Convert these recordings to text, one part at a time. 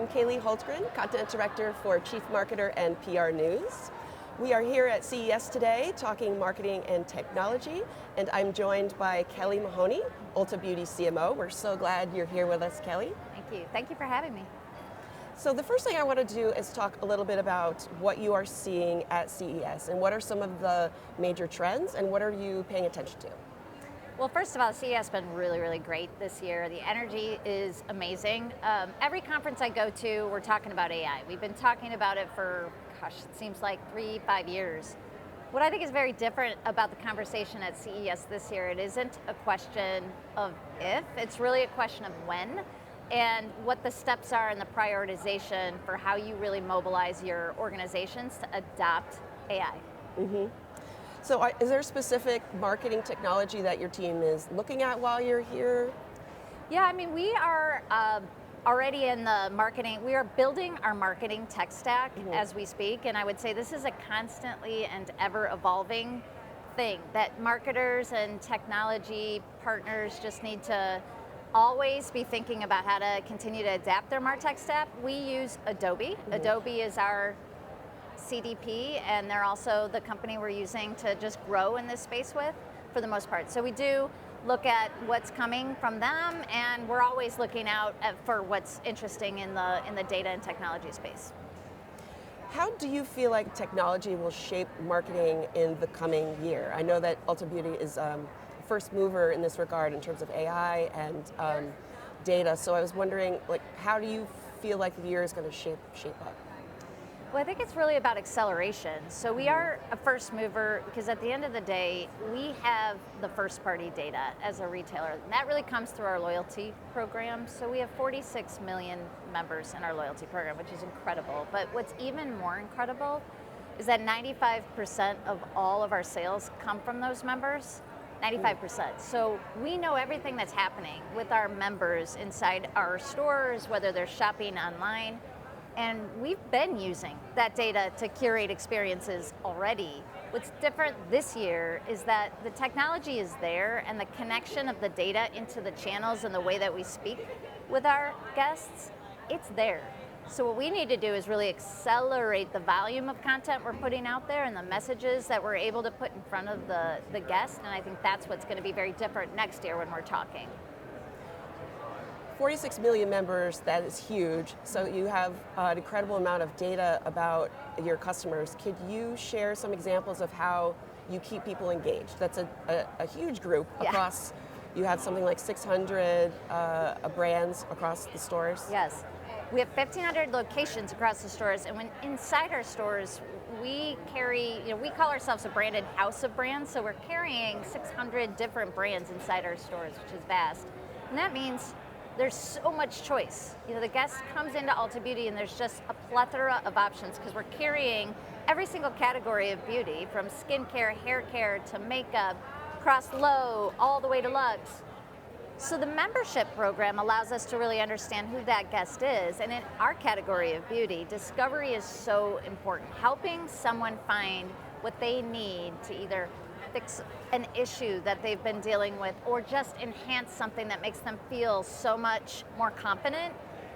Kaylee Hultgren, Content Director for Chief Marketer and PR News. We are here at CES today talking marketing and technology, and I'm joined by Kelly Mahoney, Ulta Beauty CMO. We're so glad you're here with us, Kelly. Thank you. Thank you for having me. So the first thing I want to do is talk a little bit about what you are seeing at CES and what are some of the major trends and what are you paying attention to? Well, first of all, CES has been really, really great this year. The energy is amazing. Every conference I go to, we're talking about AI. We've been talking about it for, it seems like 3-5 years. What I think is very different about the conversation at CES this year, it isn't a question of if, it's really a question of when, and what the steps are in the prioritization for how you really mobilize your organizations to adopt AI. Mm-hmm. So is there specific marketing technology that your team is looking at while you're here? Yeah, I mean, we are already in the marketing, we are building our marketing tech stack as we speak, and I would say this is a constantly and ever evolving thing that marketers and technology partners just need to always be thinking about how to continue to adapt their MarTech stack. We use Adobe. Adobe is our CDP, and they're also the company we're using to just grow in this space with, for the most part. So we do look at what's coming from them, and we're always looking out for what's interesting in the data and technology space. How do you feel like technology will shape marketing in the coming year? I know that Ulta Beauty is first mover in this regard in terms of AI and data, so I was wondering, like, how do you feel like the year is going to shape up? Well, I think it's really about acceleration. So we are a first mover because at the end of the day, we have the first party data as a retailer. And that really comes through our loyalty program. So we have 46 million members in our loyalty program, which is incredible. But what's even more incredible is that 95% of all of our sales come from those members. 95%. So we know everything that's happening with our members inside our stores, whether they're shopping online. And we've been using that data to curate experiences already. What's different this year is that the technology is there and the connection of the data into the channels and the way that we speak with our guests, it's there. So what we need to do is really accelerate the volume of content we're putting out there and the messages that we're able to put in front of the guest, and I think that's what's going to be very different next year when we're talking. 46 million members, that is huge. So you have an incredible amount of data about your customers. Could you share some examples of how you keep people engaged? That's a huge group across, you have something like 600 brands across the stores? Yes. We have 1,500 locations across the stores, and when inside our stores, we carry, we call ourselves a branded house of brands, so we're carrying 600 different brands inside our stores, which is vast. And that means there's so much choice. The guest comes into Ulta Beauty and there's just a plethora of options because we're carrying every single category of beauty, from skincare, hair care, to makeup, across low, all the way to luxe. So the membership program allows us to really understand who that guest is. And in our category of beauty, discovery is so important. Helping someone find what they need to either fix an issue that they've been dealing with or just enhance something that makes them feel so much more confident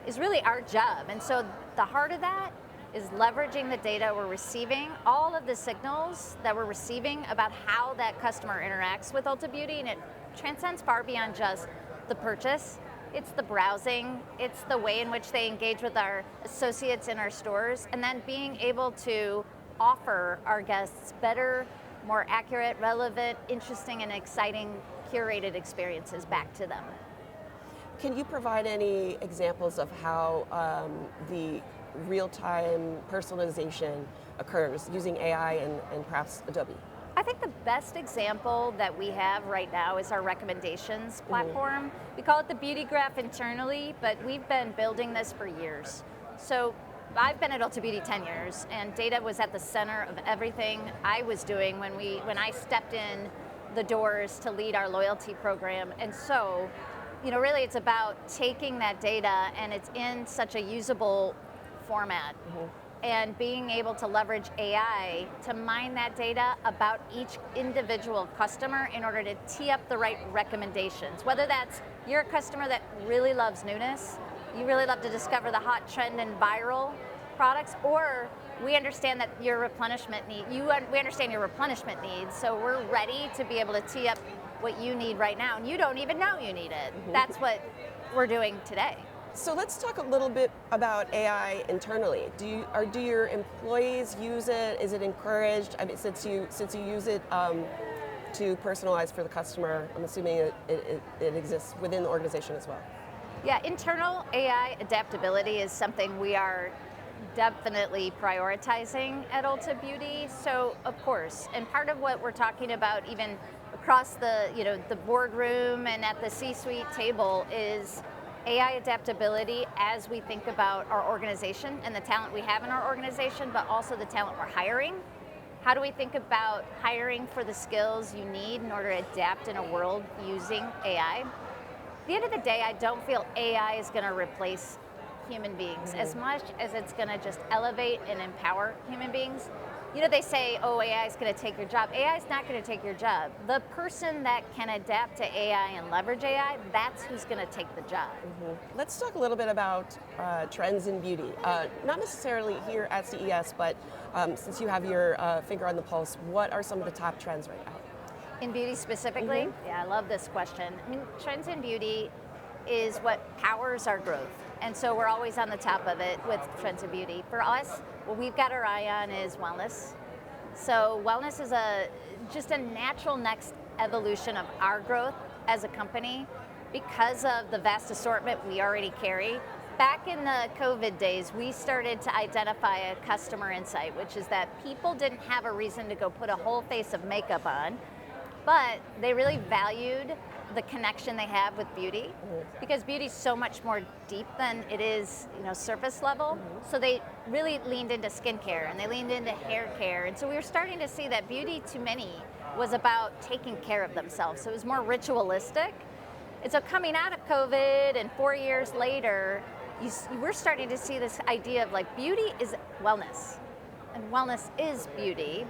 is really our job. And so the heart of that is leveraging the data we're receiving, all of the signals that we're receiving about how that customer interacts with Ulta Beauty, and it transcends far beyond just the purchase. It's the browsing, it's the way in which they engage with our associates in our stores, and then being able to offer our guests better, more accurate, relevant, interesting, and exciting curated experiences back to them. Can you provide any examples of how the real-time personalization occurs using AI and perhaps Adobe? I think the best example that we have right now is our recommendations platform. We call it the Beauty Graph internally, but we've been building this for years. So I've been at Ulta Beauty 10 years, and data was at the center of everything I was doing when I stepped in the doors to lead our loyalty program. And so, really it's about taking that data, and it's in such a usable format, and being able to leverage AI to mine that data about each individual customer in order to tee up the right recommendations. Whether that's you're a customer that really loves newness, You really love to discover the hot trend and viral products, or we understand that your replenishment need. We understand your replenishment needs, so we're ready to be able to tee up what you need right now, and you don't even know you need it. That's what we're doing today. So let's talk a little bit about AI internally. Do your employees use it? Is it encouraged? I mean, since you use it to personalize for the customer, I'm assuming it exists within the organization as well. Yeah, internal AI adaptability is something we are definitely prioritizing at Ulta Beauty. So of course, and part of what we're talking about even across the boardroom and at the C-suite table is AI adaptability as we think about our organization and the talent we have in our organization, but also the talent we're hiring. How do we think about hiring for the skills you need in order to adapt in a world using AI? At the end of the day, I don't feel AI is going to replace human beings as much as it's going to just elevate and empower human beings. You know, they say, oh, AI is going to take your job. AI is not going to take your job. The person that can adapt to AI and leverage AI, that's who's going to take the job. Let's talk a little bit about trends in beauty. Not necessarily here at CES, but since you have your finger on the pulse, what are some of the top trends right now? In beauty specifically? Yeah, I love this question. I mean, trends in beauty is what powers our growth. And so we're always on the top of it with trends in beauty. For us, what we've got our eye on is wellness. So wellness is just a natural next evolution of our growth as a company because of the vast assortment we already carry. Back in the COVID days, we started to identify a customer insight, which is that people didn't have a reason to go put a whole face of makeup on, but they really valued the connection they have with beauty, because beauty is so much more deep than it is, surface level. So they really leaned into skincare and they leaned into hair care. And so we were starting to see that beauty to many was about taking care of themselves. So it was more ritualistic. And so coming out of COVID and 4 years later, we're starting to see this idea of like beauty is wellness and wellness is beauty.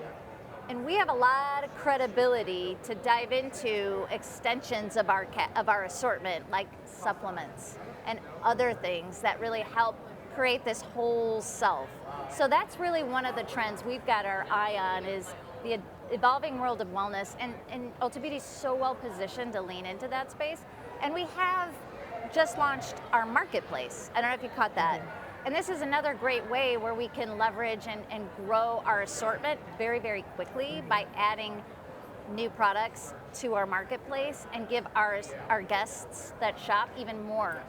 And we have a lot of credibility to dive into extensions of our assortment, like supplements and other things that really help create this whole self. So that's really one of the trends we've got our eye on, is the evolving world of wellness. And Ulta Beauty is so well positioned to lean into that space. And we have just launched our marketplace. I don't know if you caught that. And this is another great way where we can leverage and grow our assortment very, very quickly by adding new products to our marketplace and give our guests that shop even more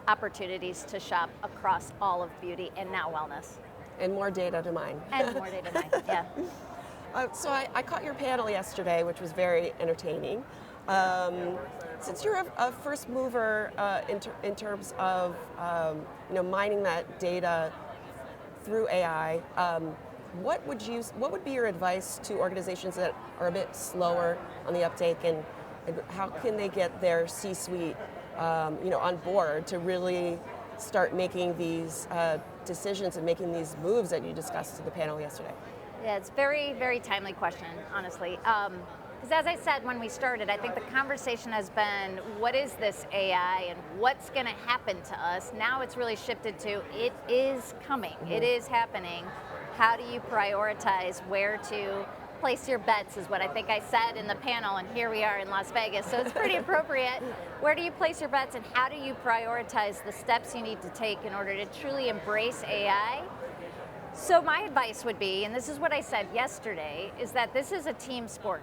opportunities to shop across all of beauty and now wellness. And more data to mine. And more data to mine, yeah. So I caught your panel yesterday, which was very entertaining. Since you're a first mover in terms of mining that data through AI, what would be your advice to organizations that are a bit slower on the uptake, and how can they get their C-suite on board to really start making these decisions and making these moves that you discussed to the panel yesterday? Yeah, it's very, very timely question, honestly. Because as I said when we started, I think the conversation has been, what is this AI and what's going to happen to us? Now it's really shifted to, it is coming, it is happening. How do you prioritize where to place your bets, is what I think I said in the panel, and here we are in Las Vegas, so it's pretty appropriate. Where do you place your bets, and how do you prioritize the steps you need to take in order to truly embrace AI? So my advice would be, and this is what I said yesterday, is that this is a team sport.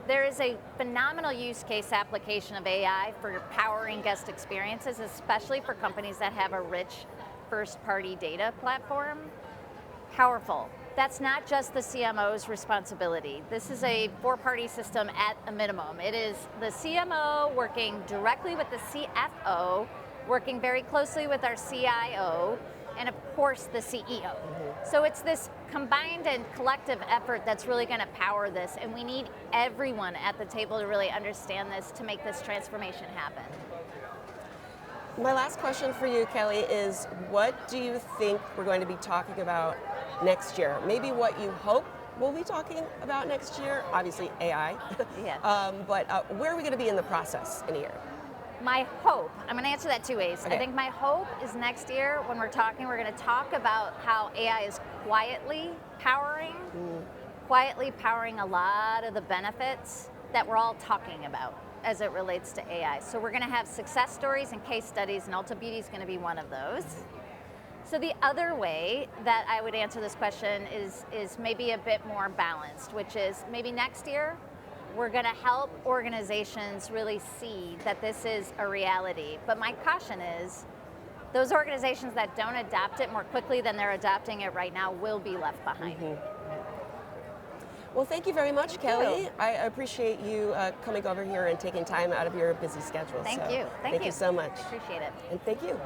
There is a phenomenal use case application of AI for powering guest experiences, especially for companies that have a rich first-party data platform. Powerful. That's not just the CMO's responsibility. This is a four-party system at a minimum. It is the CMO working directly with the CFO, working very closely with our CIO, and of course the CEO. So it's this combined and collective effort that's really going to power this, and we need everyone at the table to really understand this to make this transformation happen. My last question for you, Kelly, is what do you think we're going to be talking about next year? Maybe what you hope we'll be talking about next year, obviously AI, Yeah. but where are we going to be in the process in a year? My hope, I'm going to answer that two ways. Okay. I think my hope is next year when we're talking, we're going to talk about how AI is quietly powering a lot of the benefits that we're all talking about as it relates to AI. So we're going to have success stories and case studies, and Ulta Beauty is going to be one of those. So the other way that I would answer this question is maybe a bit more balanced, which is maybe next year, we're going to help organizations really see that this is a reality. But my caution is, those organizations that don't adapt it more quickly than they're adapting it right now will be left behind. Well, thank you very much, Kelly. you. I appreciate you coming over here and taking time out of your busy schedule. Thank So you. Thank you so much. Appreciate it. And thank you.